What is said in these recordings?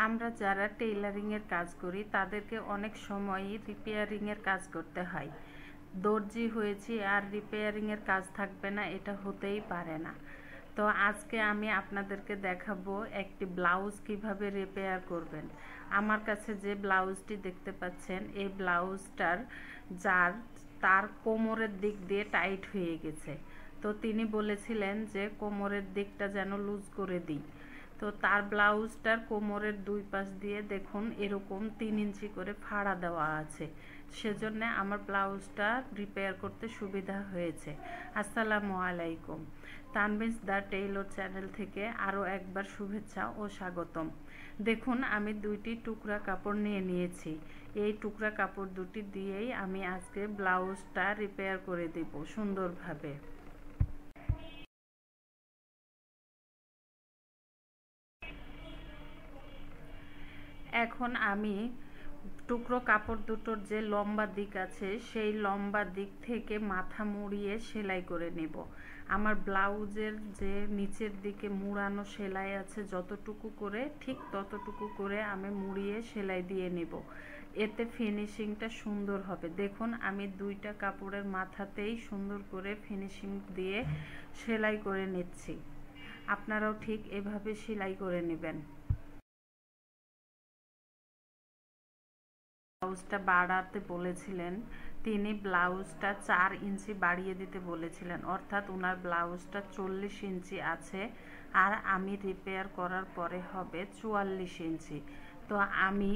আমরা যারা টেইলারিংয়ের কাজ করি তাদেরকে অনেক সময়ই রিপেয়ারিংয়ের কাজ করতে হয়। দর্জি হয়েছি আর রিপেয়ারিংয়ের কাজ থাকবে না, এটা হতেই পারে না। তো আজকে আমি আপনাদেরকে দেখাবো একটি ব্লাউজ কিভাবে রিপেয়ার করবেন। আমার কাছে যে ব্লাউজটি দেখতে পাচ্ছেন, এই ব্লাউজটার তার কোমরের দিক দিয়ে টাইট হয়ে গেছে। তো তিনি বলেছিলেন যে কোমরের দিকটা যেন লুজ করে দিই। তো তার ব্লাউজটার কোমরের দুই পাশ দিয়ে দেখুন এরকম 3 ইঞ্চি করে ফাড়া দেওয়া আছে, সেজন্য আমার ব্লাউজটা রিপেয়ার করতে সুবিধা হয়েছে। আসসালামু আলাইকুম। তানভিজ দ্য টেইলর চ্যানেল থেকে আরও একবার শুভেচ্ছা ও স্বাগতম। দেখুন আমি দুইটি টুকরা কাপড় নিয়ে নিয়েছি। এই টুকরা কাপড় দুটি দিয়েই আমি আজকে ব্লাউজটা রিপেয়ার করে দেব সুন্দরভাবে। এখন আমি টুকরো কাপড় দুটোর যে লম্বা দিক আছে সেই লম্বা দিক থেকে মাথা মুড়িয়ে সেলাই করে নেব। আমার ব্লাউজের যে নিচের দিকে মুড়ানো সেলাই আছে যতটুকু করে, ঠিক ততটুকু করে আমি মুড়িয়ে সেলাই দিয়ে নেব। এতে ফিনিশিংটা সুন্দর হবে। দেখুন আমি দুইটা কাপড়ের মাথাতেই সুন্দর করে ফিনিশিং দিয়ে সেলাই করে নিচ্ছি। আপনারাও ঠিক এভাবে সেলাই করে নেবেন। ব্লাউজটা বাড়াতে বলেছিলেন, তিনি ব্লাউজটা 4 ইঞ্চি বাড়িয়ে দিতে বলেছিলেন, অর্থাৎ ওনার ব্লাউজটা 40 ইঞ্চি আছে আর আমি রিপেয়ার করার পরে হবে 44 ইঞ্চি। তো আমি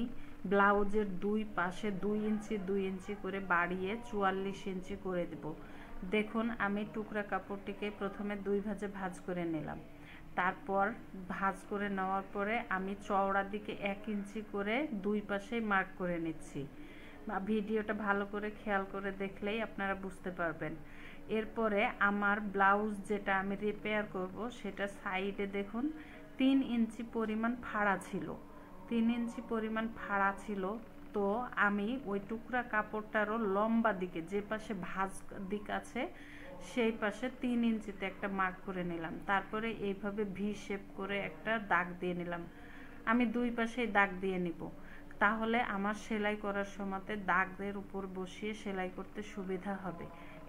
ব্লাউজের দুই পাশে 2 ইঞ্চি 2 ইঞ্চি করে বাড়িয়ে 44 ইঞ্চি করে দেব। দেখুন আমি টুকরা কাপড়টিকে প্রথমে 2 ভাঁজে ভাঁজ করে নিলাম। তারপর ভাঁজ করে নেওয়ার পরে আমি চওড়ার দিকে 1 ইঞ্চি করে দুই পাশেই মার্ক করে নিচ্ছি। ভিডিওটা ভালো করে খেয়াল করে দেখলেই আপনারা বুঝতে পারবেন। এরপরে আমার ব্লাউজ যেটা আমি রিপেয়ার করব সেটা সাইডে দেখুন 3 ইঞ্চি পরিমাণ ফাড়া ছিল। 3 ইঞ্চি পরিমাণ ফাড়া ছিল। তো আমি ওই টুকরা কাপড়টারও লম্বা দিকে যে পাশে ভাঁজ দিক আছে সেই পাশে 3 ইঞ্চিতে একটা মার্ক করে নিলাম। তারপরে এইভাবে ভি শেপ করে একটা দাগ দিয়ে নিলাম। আমি দুই পাশেই দাগ দিয়ে নিব, তাহলে আমার সেলাই করার সময়তে দাগের উপর বসিয়ে সেলাই করতে সুবিধা হবে।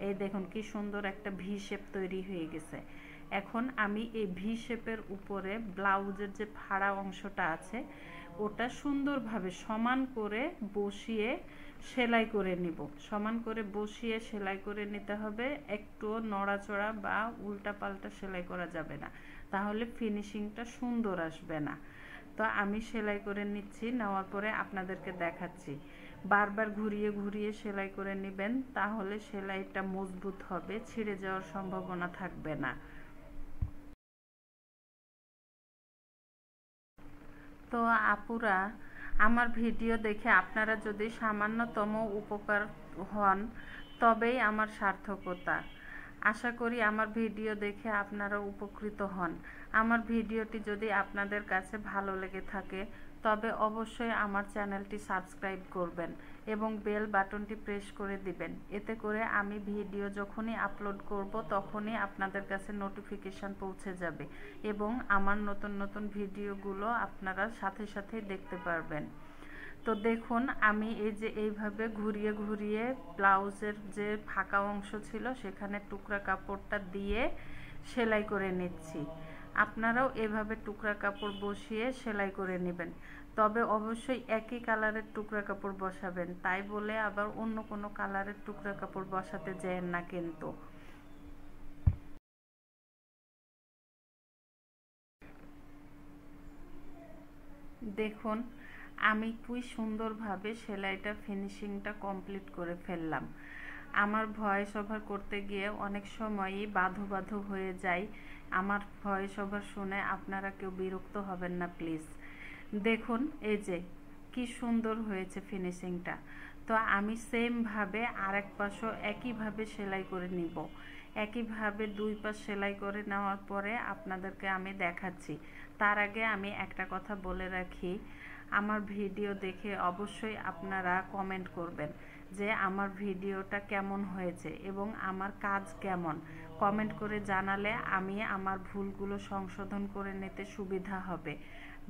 এই দেখুন কি সুন্দর একটা ভি শেপ তৈরি হয়ে গেছে। এখন আমি এই ভি শেপের উপরে ব্লাউজের যে ফাড়া অংশটা আছে ওটা সুন্দরভাবে সমান করে বসিয়ে সেলাই করে নিব। সমান করে বসিয়ে সেলাই করে নিতে হবে, একটু নড়াচড়া বা উল্টা পাল্টা সেলাই করা যাবে না, তাহলে ফিনিশিংটা সুন্দর আসবে না। তো আমি সেলাই করে নিচ্ছি, নেওয়ার পরে আপনাদেরকে দেখাচ্ছি। বারবার ঘুরিয়ে ঘুরিয়ে সেলাই করে নেবেন, তাহলে সেলাইটা মজবুত হবে, ছিঁড়ে যাওয়ার সম্ভাবনা থাকবে না। তো আপুরা, আমার ভিডিও দেখে আপনারা যদি সামান্যতম উপকার হন তবেই আমার সার্থকতা। আশা করি আমার ভিডিও দেখে আপনারা উপকৃত হন। আমার ভিডিওটি যদি আপনাদের কাছে ভালো লেগে থাকে তবে অবশ্যই আমার চ্যানেলটি সাবস্ক্রাইব করবেন এবং বেল বাটনটি প্রেস করে দিবেন। এতে করে আমি ভিডিও যখনই আপলোড করব তখনই আপনাদের কাছে নোটিফিকেশান পৌঁছে যাবে এবং আমার নতুন নতুন ভিডিওগুলো আপনারা সাথে সাথেই দেখতে পারবেন। তো দেখুন আমি এই যে এইভাবে ঘুরিয়ে ঘুরিয়ে ব্লাউজের যে ফাঁকা অংশ ছিল সেখানে টুকরা কাপড়টা দিয়ে সেলাই করে নিচ্ছি। আপনারাও এভাবে টুকরা কাপড় বসিয়ে সেলাই করে নেবেন, তবে অবশ্যই একই কালারের টুকরা কাপড় বসাবেন, তাই বলে আবার অন্য কোনো কালারের টুকরা কাপড় বসাতে যাবেন না কিন্তু। দেখুন আমি খুবই সুন্দরভাবে সেলাইটা ফিনিশিংটা কমপ্লিট করে ফেললাম। আমার ভয়েস ওভার করতে গিয়ে অনেক সময়ই বাধো বাধো হয়ে যায়। আমার ভয়েস ওভার শুনে আপনারা কেউ বিরক্ত হবেন না প্লিজ। দেখুন এই যে কি সুন্দর হয়েছে ফিনিশিংটা। তো আমি সেমভাবে আরেক পাশও একইভাবে সেলাই করে নিব। একইভাবে দুই পাশ সেলাই করে নেওয়ার পরে আপনাদেরকে আমি দেখাচ্ছি। তার আগে আমি একটা কথা বলে রাখি, আমার ভিডিও দেখে অবশ্যই আপনারা কমেন্ট করবেন যে আমার ভিডিওটা কেমন হয়েছে এবং আমার কাজ কেমন। কমেন্ট করে জানালে আমি আমার ভুলগুলো সংশোধন করে নিতে সুবিধা হবে।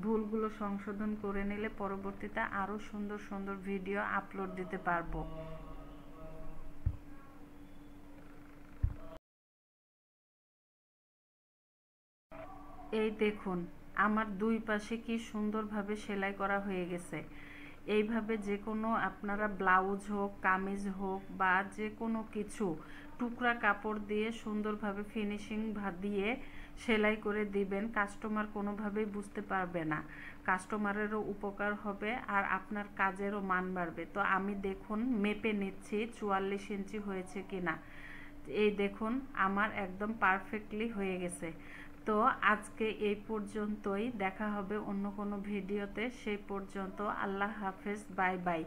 ভুলগুলো সংশোধন করে নিলে পরবর্তীতে আরও সুন্দর সুন্দর ভিডিও আপলোড দিতে পারবো। এই দেখুন আমার দুই পাশে কি সুন্দরভাবে সেলাই করা হয়ে গেছে। এইভাবে যে কোনো আপনারা ব্লাউজ হোক, কামিজ হোক বা যে কোনো কিছু টুকরা কাপড় দিয়ে সুন্দরভাবে ফিনিশিং দিয়ে সেলাই করে দিবেন। কাস্টমার কোনোভাবেই বুঝতে পারবে না, কাস্টমারেরও উপকার হবে আর আপনার কাজেরও মান বাড়বে। তো আমি দেখুন মেপে নিচ্ছি 44 ইঞ্চি হয়েছে কিনা। এই দেখুন আমার একদম পারফেক্টলি হয়ে গেছে। তো আজকে এই পর্যন্তই, দেখা হবে অন্য কোনো ভিডিওতে। সেই পর্যন্ত আল্লাহ হাফেজ, বাই বাই।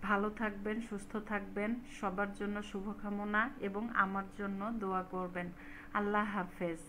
ভালো থাকবেন, সুস্থ থাকবেন, সবার জন্য শুভকামনা এবং আমার জন্য দোয়া করবেন। আল্লাহ হাফেজ।